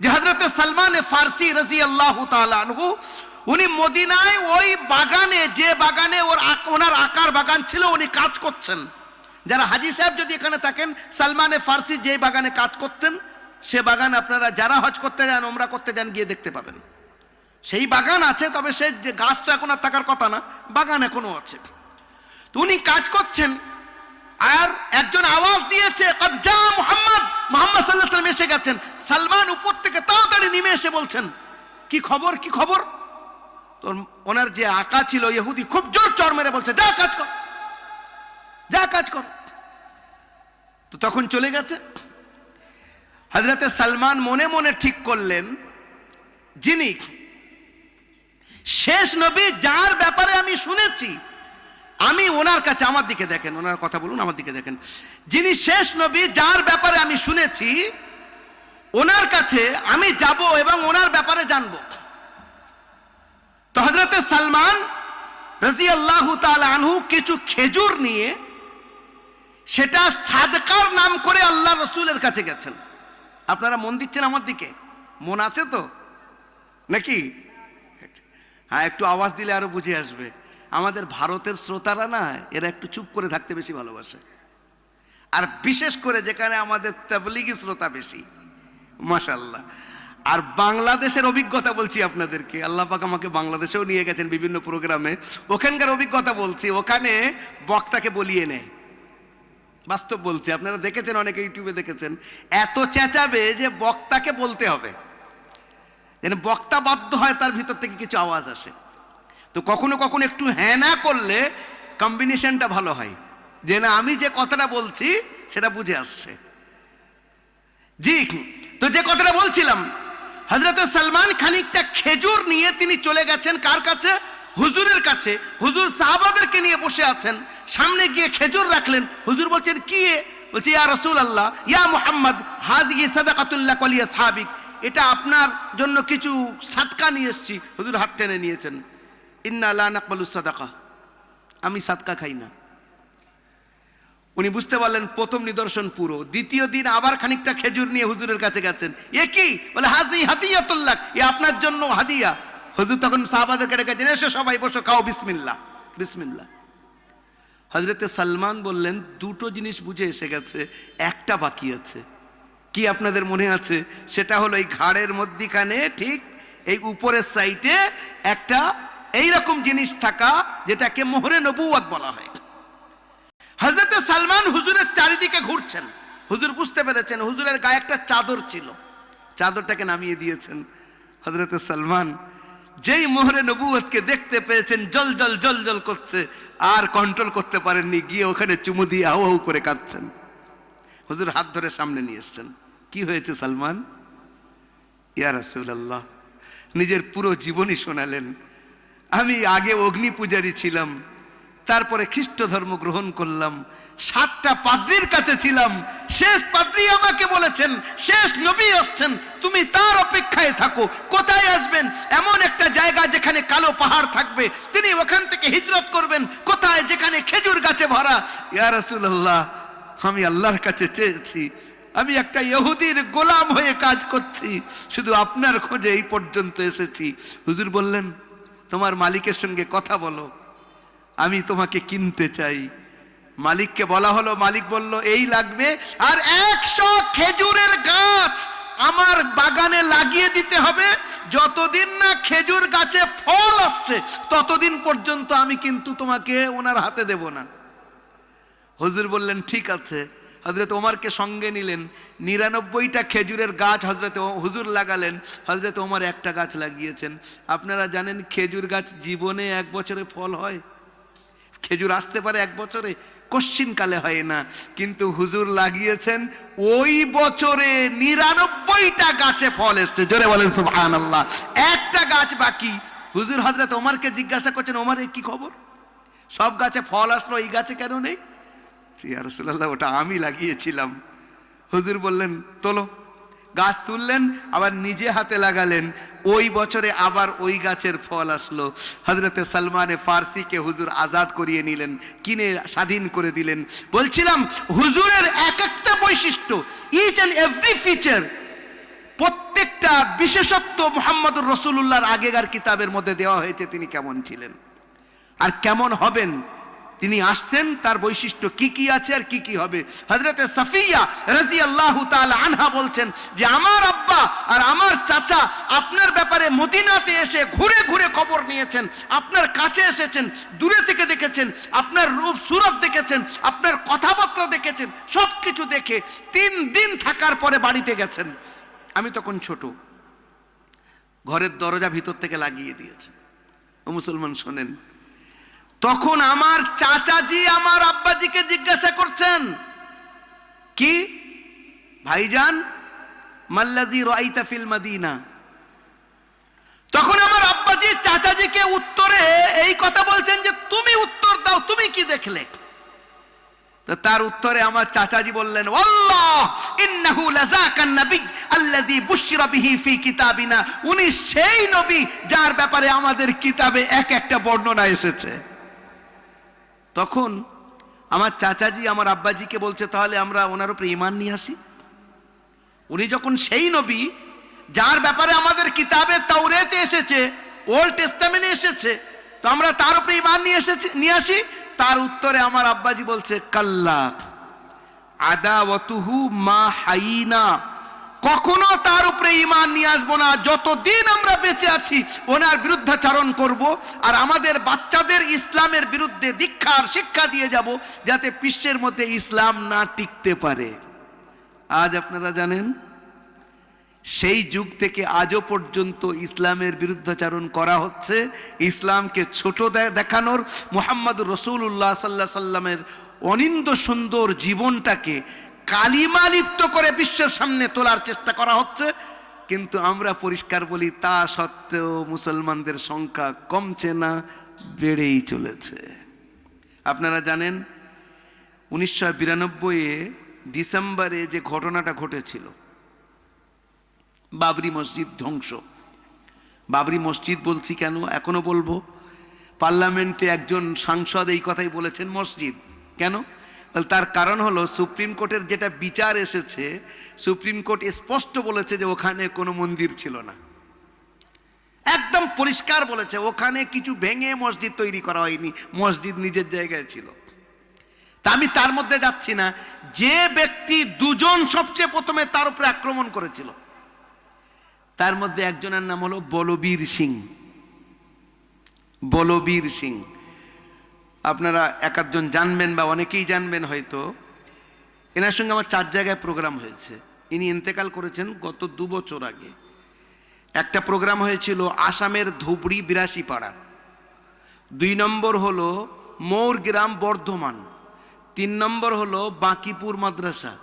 যে হযরতে সালমান ফারসি রাদিয়াল্লাহু তাআলা আনহু, উনি মদিনায় ওই বাগানে, যে বাগানে ওনার আকার বাগান ছিল, উনি কাজ করছেন। যারা হাজী সাহেব যদি এখানে থাকেন, সালমান ফারসি যে বাগানে কাজ করতেন, সে বাগান আপনারা যারা হজ করতে যান, ওমরা করতে যান, গিয়ে দেখতে পাবেন। সেই বাগান আছে, তবে সে যে গাছ তো এখন আর থাকার কথা না, বাগান এখনো আছে। তো উনি কাজ করছেন, আর একজন আওয়াজ দিয়েছে, কদ জা মুহাম্মদ, মুহাম্মদ সাল্লাল্লাহু আলাইহি ওয়াসাল্লাম এসে গেছেন। সালমান উপর থেকে তাড়াতাড়ি নেমে এসে বলছেন, কি খবর, কি খবর? তো ওনার যে আকা ছিল ইহুদি, খুব জোর চড় মেরে বলছে, যা কাজ কর, যা কাজ কর। তো তখন চলে গেছে। হযরতে সালমান মনে মনে ঠিক করলেন, যিনি শেষ নবী, যার ব্যাপারে আমি শুনেছি, আমি ওনার কাছে, আমার দিকে দেখেন, ওনার কথা বলুন, আমার দিকে দেখেন, যিনি শেষ নবী, যার ব্যাপারে আমি শুনেছি, ওনার কাছে আমি যাব এবং ওনার ব্যাপারে জানবো। তো হযরতে সালমান রাদিয়াল্লাহু তাআলা আনহু কিছু খেজুর নিয়ে সেটা সাদকার নাম করে আল্লাহ রাসূলের কাছে গেছেন। আপনারা মন দিচ্ছেন আমার দিকে? মন আছে তো নাকি? হ্যাঁ, একটু আওয়াজ দিলে আরো বুঝে আসবে। আমাদের ভারতের শ্রোতারা না, এরা একটু চুপ করে থাকতে বেশি ভালোবাসে, আর বিশেষ করে যেখানে আমাদের তাবলীগী শ্রোতা বেশি, মাশাআল্লাহ। আর বাংলাদেশের অভিজ্ঞতা বলছি আপনাদেরকে, আল্লাহ পাক আমাকে বাংলাদেশেও নিয়ে গেছেন বিভিন্ন প্রোগ্রামে, ওখানকার অভিজ্ঞতা বলছি। ওখানে বক্তাকে বলিয়ে নেয়, বাস্তব বলছি, আপনারা দেখেছেন, অনেকে ইউটিউবে দেখেছেন, এত চেঁচাবে যে বক্তাকে বলতে হবে, যেন বক্তা বাধ্য হয় তার ভিতর থেকে কিছু আওয়াজ আসে। তো কখনো কখনো একটু হ্যাঁ না করলে কম্বিনেশনটা ভালো হয়, যে না আমি যে কথাটা বলছি সেটা বুঝে আসছে। জি, তো যে কথাটা বলছিলাম, হযরতে সালমান খানিকটা খেজুর নিয়ে তিনি চলে গেছেন কার কাছে? হুজুরের কাছে। হুজুর সাহাবাদেরকে নিয়ে বসে আছেন, সামনে গিয়ে খেজুর রাখলেন। হুজুর বলছেন, কি? বলছে, ইয়া রাসূলুল্লাহ, ইয়া মুহাম্মদ, হাযিহি সাদাকাতুল্লাহ ওয়া লিআসহাবিক, এটা আপনার জন্য কিছু সাদকা নিয়ে এসেছি। হুজুর হাত টেনে নিয়েছেন, ইন্না লা নাকবালু সাদাকা, আমি সাদকা খাই না। উনি বুঝতে পারলেন প্রথম নিদর্শন পুরো। দ্বিতীয় দিন আবার খানিকটা খেজুর নিয়ে হুজুরের কাছে গেছেন। এ কি? বলে, হাযিহি হাদিয়াতুল্লাহ, এ আপনার জন্য হাদিয়া। হুজুর তখন সাহাবাদেরকে ডেকেছেন, এসো সবাই বসো, খাও, বিসমিল্লাহ বিসমিল্লাহ। হযরতে সালমান বললেন, দুটো জিনিস বুঝে এসে গেছে, একটা বাকি আছে। কি আপনাদের মনে আছে? সেটা হলো এই ঘাড়ের মধ্যিখানে ঠিক এই উপরের সাইডে একটা এইরকম জিনিস থাকা, যেটাকে মোহরে নবুয়ত বলা হয়। হযরতে সালমান হুজুরের চারিদিকে ঘুরছেন। হুজুর বুঝতে পেরেছেন হুজুরের গায়ে একটা চাদর ছিল, চাদরটাকে নামিয়ে দিয়েছেন। হযরতে সালমান যেই মোহরে নবুয়তকে দেখতে পেয়েছেন, জল জল জল জল করছে, আর কন্ট্রোল করতে পারেননি, গিয়ে ওখানে চুমু দিয়ে হাউ হাউ করে কাঁদছেন। হুজুর হাত ধরে সামনে নিয়ে এসছেন। কি হয়েছে সালমান? ইয়া রাসূলুল্লাহ, নিজের পুরো জীবনই শোনালেন। আমি আগে অগ্নি পূজারী ছিলাম, তারপরে খ্রিস্ট ধর্ম গ্রহণ করলাম, 7টা পাদ্রীর কাছে ছিলাম, শেষ পাদ্রী আমাকে বলেছেন শেষ নবী আসছেন, তুমি তার অপেক্ষায় থাকো। কোথায় আসবেন? এমন একটা জায়গা যেখানে কালো পাহাড় থাকবে, তিনি ওখান থেকে হিজরত করবেন। কোথায়? যেখানে খেজুর গাছে ভরা। ইয়া রাসূলুল্লাহ, আমি আল্লাহর কাছে চেয়েছি, আমি একটা ইহুদির গোলাম হয়ে কাজ করছি, শুধু আপনার খোঁজে এই পর্যন্ত এসেছি। হুজুর বললেন, তোমার মালিকের সঙ্গে কথা বলো, আমি তোমাকে কিনতে চাই। মালিককে বলা হলো, মালিক বলল এই লাগবে, আর 100 খেজুরের গাছ আমার বাগানে লাগিয়ে দিতে হবে, যতদিন না খেজুর গাছে ফল আসছে ততদিন পর্যন্ত আমি কিন্তু তোমাকে ওনার হাতে দেব না। হুজুর বললেন ঠিক আছে। হযরত ওমরকে সঙ্গে নিলেন, 99টা খেজুরের গাছ হযরত হুজুর লাগালেন, হযরত ওমর একটা গাছ লাগিয়েছেন। আপনারা জানেন খেজুর গাছ জীবনে 1 বছরে ফল হয়? খেজুর আসতে পারে 1 বছরে, কশ্চিনকালে হয় না, কিন্তু হুজুর লাগিয়েছেন ওই বছরে 99টা গাছে ফল এসছে। জোরে বলেন সুবহানাল্লাহ। একটা গাছ বাকি। হুজুর হযরত ওমরকে জিজ্ঞাসা করছেন, ওমর এই কি খবর? সব গাছে ফল আসলো, এই গাছে কেন নেই? ইয়া রাসূলুল্লাহ, ওটা আমি লাগিয়েছিলাম। হুজুর বললেন তোলো। গাছ তুললেন, আবার নিজে হাতে লাগালেন, ওই বছরে আবার ওই গাছের ফল আসলো। হযরতে সালমানে ফার্সিকে হুজুর আজাদ করিয়ে নিলেন, কিনে স্বাধীন করে দিলেন। বলছিলাম হুজুরের এক একটা বৈশিষ্ট্য, ইচ অ্যান্ড এভরি ফিচার, প্রত্যেকটা বিশেষত্ব মুহাম্মদুর রাসূলুল্লাহর আগেকার কিতাবের মধ্যে দেওয়া হয়েছে তিনি কেমন ছিলেন আর কেমন হবেন। তিনি আসতেন, তার বৈশিষ্ট্য কি কি আছে আর কি কি হবে। হযরতে সাফিয়া রাদিয়াল্লাহু তাআলা আনহা বলছেন যে আমার আব্বা আর আমার চাচা আপনার ব্যাপারে মদিনাতে এসে ঘুরে ঘুরে খবর নিয়েছেন, আপনার কাছে এসেছেন, দূরে থেকে দেখেছেন, আপনার রূপ সুরত দেখেছেন, আপনার কথাবার্তা দেখেছেন, সব কিছু দেখে 3 দিন থাকার পরে বাড়িতে গেছেন। আমি তখন ছোট, ঘরের দরজা ভিতর থেকে লাগিয়ে দিয়েছে। ও মুসলমান শোনেন, তখন আমার চাচাজি আমার আব্বাজিকে জিজ্ঞাসা করছেন, কি ভাইজান মাল্লাজি রাআইতা ফিল মাদিনা? তখন আমার আব্বাজি চাচাজিকে উত্তরে এই কথা বলছেন যে তুমি উত্তর দাও, তুমি কি দেখলে? তো তার উত্তরে আমার চাচাজি বললেন, আল্লাহ ইন্নাহু লাযাকান নবী আল্লাযী বুশিরা বিহি ফি কিতাবিনা, উনি সেই নবী যার ব্যাপারে আমাদের কিতাবে এক একটা বর্ণনা এসেছে। তখন আমার চাচাজি আমার আব্বাজিকে বলছে, তাহলে আমরা ওনার উপরে ঈমান নিয়ে আসি। উনি যখন সেই নবী যার ব্যাপারে আমাদের কিতাবে তাওরাতে এসেছে, ওল্ড টেস্টামেন্টে এসেছে, তো আমরা তার উপরে ঈমান নিয়ে আসি। তার উত্তরে আমার আব্বাজি বলছে, কাল্লা আদাওয়াতুহু মা হাইনা, কখনো তার উপরে ঈমান নিয়ে আসবো না, যতদিন আমরা বেঁচে আছি ওনার বিরুদ্ধাচরণ করব, আর আমাদের বাচ্চাদের ইসলামের বিরুদ্ধে দীক্ষার শিক্ষা দিয়ে যাব, যাতে বিশ্বের মধ্যে ইসলাম না টিকতে পারে। আজ আপনারা জানেন সেই যুগ থেকে আজও পর্যন্ত ইসলামের বিরুদ্ধাচরণ করা হচ্ছে। ইসলামকে ছোট দেখানোর, মুহাম্মদুর রাসূলুল্লাহ সাল্লাল্লাহু আলাইহি সাল্লামের অনিন্দ সুন্দর জীবনটাকে কালিমা লিপ্ত করে বিশ্বের সামনে তোলার চেষ্টা করা হচ্ছে। কিন্তু আমরা পরিষ্কার বলি, তা সত্ত্বেও মুসলমানদের সংখ্যা কমছে না, বেড়েই চলেছে। আপনারা জানেন 1992 ডিসেম্বরে যে ঘটনাটা ঘটেছিল, বাবরি মসজিদ ধ্বংস। বাবরি মসজিদ বলছি কেন, এখনো বলবো, পার্লামেন্টে একজন সাংসদ এই কথাই বলেছেন মসজিদ কেন। তার কারণ হলো সুপ্রিম কোর্টের যেটা বিচার এসেছে, সুপ্রিম কোর্ট স্পষ্ট বলেছে যে ওখানে কোনো মন্দির ছিল না। একদম পরিষ্কার বলেছে, ওখানে কিছু ভেঙে মসজিদ তৈরি করা হয়নি, মসজিদ নিজের জায়গায় ছিল। তা আমি তার মধ্যে যাচ্ছি না। যে ব্যক্তি দুজন সবচেয়ে প্রথমে তার উপরে আক্রমণ করেছিল, তার মধ্যে একজনের নাম হলো বলবীর সিং। বলবীর সিং আপনারা এক আধজন জানবেন বা অনেকেই জানবেন হয়তো। এনার সঙ্গে আমার 4 জায়গায় প্রোগ্রাম হয়েছে। ইনি ইন্তেকাল করেছেন গত 2 বছর আগে। একটা প্রোগ্রাম হয়েছিল আসামের ধুবড়ি 82 পাড়া, 2 নম্বর হলো মৌরগ্রাম বর্ধমান, 3 নম্বর হলো বাঁকিপুর মাদ্রাসা,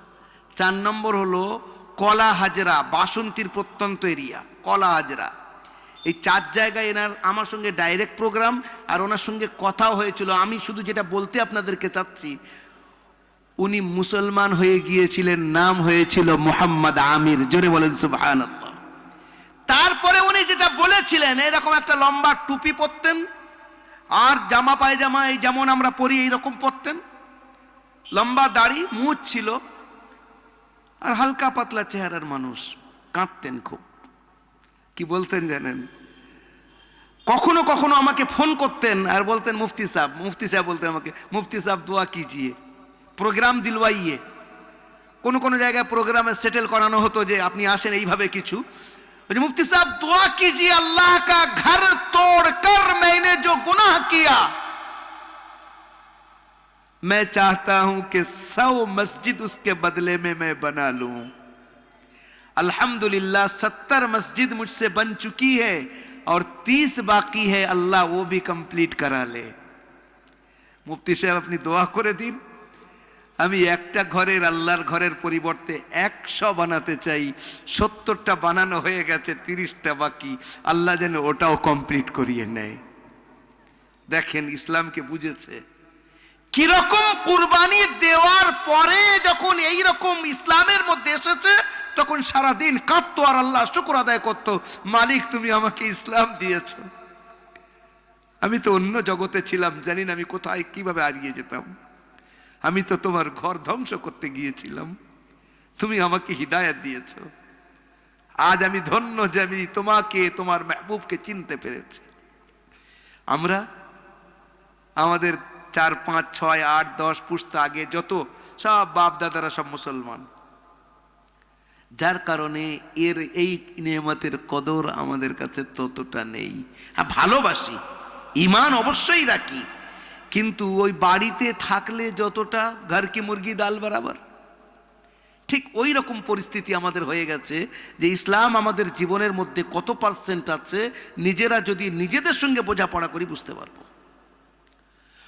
4 নম্বর হলো কলা হাজরা, বাসন্তীর প্রত্যন্ত এরিয়া কলা হাজরা। এই 4 জায়গায় এনার আমার সঙ্গে ডাইরেক্ট প্রোগ্রাম, আর ওনার সঙ্গে কথাও হয়েছিল। আমি শুধু যেটা বলতে আপনাদেরকে চাচ্ছি, উনি মুসলমান হয়ে গিয়েছিলেন, নাম হয়েছিল মোহাম্মদ আমির। জোরে বলেন সুবহানাল্লাহ। তারপরে উনি যেটা বলেছিলেন, এরকম একটা লম্বা টুপি পরতেন, আর জামা পায়জামা এই যেমন আমরা পরি এইরকম পরতেন, লম্বা দাড়ি, মুছ ছিল, আর হালকা পাতলা চেহারার মানুষ, কাঁদতেন খুব। কি বলতেন জানেন? কখনো কখনো আমাকে ফোন করতেন আর বলতেন মুফতি সাহেব, মুফতি সাহেব বলতেন আমাকে, মুফতি সাহেব দোয়া কিজিয়ে, প্রোগ্রাম দিলওয়াইয়ে। কোন কোন জায়গায় প্রোগ্রামে সেটেল করানো হতো যে আপনি আসেন এইভাবে কিছু, मुफ्ती साहब दुआ कीजिए अल्लाह का घर तोड़कर मैंने जो गुनाह किया, मैं चाहता हूं कि 100 मस्जिद उसके बदले में मैं बना लूं। अल्हम्दुलिल्लाह 70 मस्जिद मुझसे बन चुकी है और 30 बाकी है, अल्लाह वो भी कंप्लीट करा ले। मुफ्ती साहब अपनी दुआ करे दिन, আমি একটা ঘরের আল্লাহর ঘরের পরিবর্তে 100 বানাতে চাই। 70টা বানানো হয়ে গেছে, 30টা বাকি, আল্লাহ যেন ওটাও কমপ্লিট করিয়ে নেয়। দেখেন ইসলামকে বুঝেছে। কিরকম কুরবানি দেওয়ার পরে যখন এই রকম ইসলামের মধ্যে এসেছে, তখন সারাদিন কাঁদতো আর আল্লাহ শুকর আদায় করতো, মালিক তুমি আমাকে ইসলাম দিয়েছ। আমি তো অন্য জগতে ছিলাম, জানি না আমি কোথায় কিভাবে হারিয়ে যেতাম। আমি তো তোমার ঘর ধ্বংস করতে গিয়েছিলাম, তুমি আমাকে হিদায়াত দিয়েছ। আজ আমি ধন্য যে আমি তোমাকে, তোমার মেহবুবকে চিনতে পেরেছি। আমরা আমাদের 4, 5, 6, 8, 10 পুস্ত আগে যত সব বাপ দাদারা সব মুসলমান, যার কারণে এর এই নিয়ামতের কদর আমাদের কাছে ততটা নেই। হ্যাঁ, ভালোবাসি, ঈমান অবশ্যই রাখি, কিন্তু ওই বাড়িতে থাকলে যতটা ঘর কি মুরগি ডাল বরাবর, ঠিক ওই রকম পরিস্থিতি আমাদের হয়ে গেছে যে ইসলাম আমাদের জীবনের মধ্যে কত পার্সেন্ট আছে, নিজেরা যদি নিজেদের সঙ্গে বোঝাপড়া করি বুঝতে পারবো।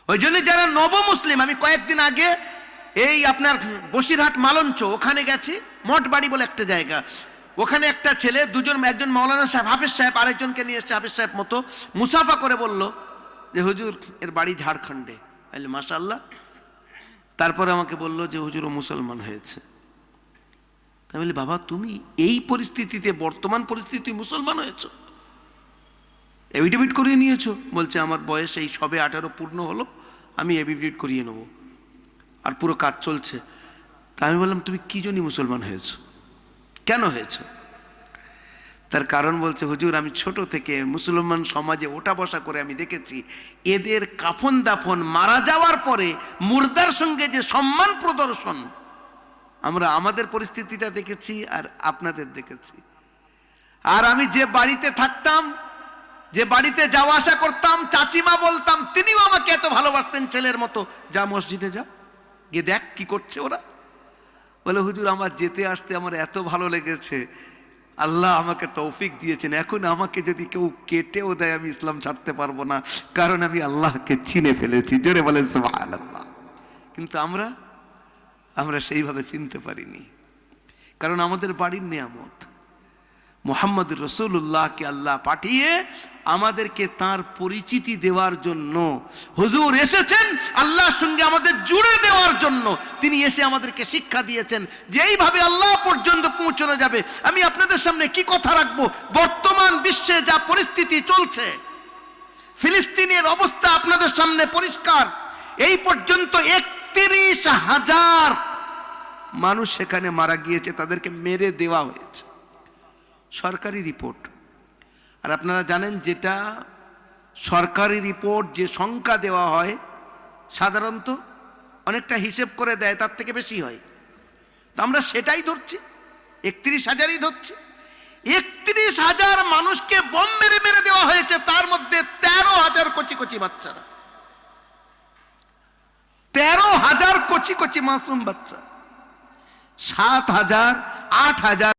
ওই জন্য যারা নব মুসলিম, আমি কয়েকদিন আগে এই আপনার বসিরহাট মালঞ্চ ওখানে গেছি, মঠবাড়ি বলে একটা জায়গা, ওখানে একটা ছেলে দুজন, একজন মাওলানা সাহেব হাফেজ সাহেব, আরেকজনকে নিয়ে এসছে হাফেজ সাহেব মতো, মুসাফা করে বলল যে হুজুর এর বাড়ি ঝাড়খণ্ডে। মাশাআল্লাহ। তারপরে আমাকে বলল যে হুজুর ও মুসলমান হয়েছে। তাই বলি বাবা তুমি এই পরিস্থিতিতে, বর্তমান পরিস্থিতি মুসলমান হয়েছ, এভিডেভিট করিয়ে নিয়েছো? বলছে আমার বয়স এই সবে 18 পূর্ণ হলো, আমি এভিডেভিট করিয়ে নেবো, আর পুরো কাজ চলছে। তা আমি বললাম তুমি কি জন্য মুসলমান হয়েছ, কেন হয়েছ? তার কারণ বলছে হুজুর আমি ছোট থেকে মুসলমান সমাজে ওঠা বসা করে আমি দেখেছি, এদের কাফন দাফন, মারা যাওয়ার পরে মুর্দার সঙ্গে যে সম্মান প্রদর্শন, আমরা আমাদের পরিস্থিতিটা দেখেছি আর আপনাদের দেখেছি। আর আমি যে বাড়িতে থাকতাম, যে বাড়িতে যাওয়া আসা করতাম, চাচিমা বলতাম, তিনিও আমাকে এত ভালোবাসতেন ছেলের মতো, যা মসজিদে যা, গিয়ে দেখ কি করছে ওরা। বলে হুজুর আমার যেতে আসতে আমার এত ভালো লেগেছে, আল্লাহ আমাকে তৌফিক দিয়েছেন, এখন আমাকে যদি কেউ কেটেও দেয় আমি ইসলাম ছাড়তে পারবো না, কারণ আমি আল্লাহকে চিনে ফেলেছি। জোরে বলেন সুবহানাল্লাহ। কিন্তু আমরা সেইভাবে চিনতে পারিনি, কারণ আমাদের বাড়ির নিয়ামত মুহাম্মদ রাসূলুল্লাহকে আল্লাহ পাঠিয়ে আমাদেরকে তার পরিচিতি দেওয়ার জন্য, হুজুর এসেছেন আল্লাহর সঙ্গে আমাদের জুড়ে দেওয়ার জন্য। তিনি এসে আমাদেরকে শিক্ষা দিয়েছেন যে এইভাবে আল্লাহ পর্যন্ত পৌঁছানো যাবে। আমি আপনাদের সামনে কি কথা রাখবো, বর্তমান বিশ্বে যা পরিস্থিতি চলছে, ফিলিস্তিনের অবস্থা আপনাদের সামনে পরিষ্কার। এই পর্যন্ত 31,000 মানুষ সেখানে মারা গিয়েছে, তাদেরকে মেরে দেওয়া হয়েছে, সরকারি রিপোর্ট। আর আপনারা জানেন যেটা সরকারি রিপোর্ট যে সংখ্যা দেওয়া হয় সাধারণত অনেকটা হিসেব করে দেয়, তার থেকে বেশি হয়। তো আমরা সেটাই ধরছি, 31,000ই ধরছি। 31,000 মানুষকে বোম মেরে মেরে দেওয়া হয়েছে, তার মধ্যে 13,000 কচি কচি বাচ্চারা, 13,000 কচি কচি মাসুম বাচ্চা, 7,000 8,000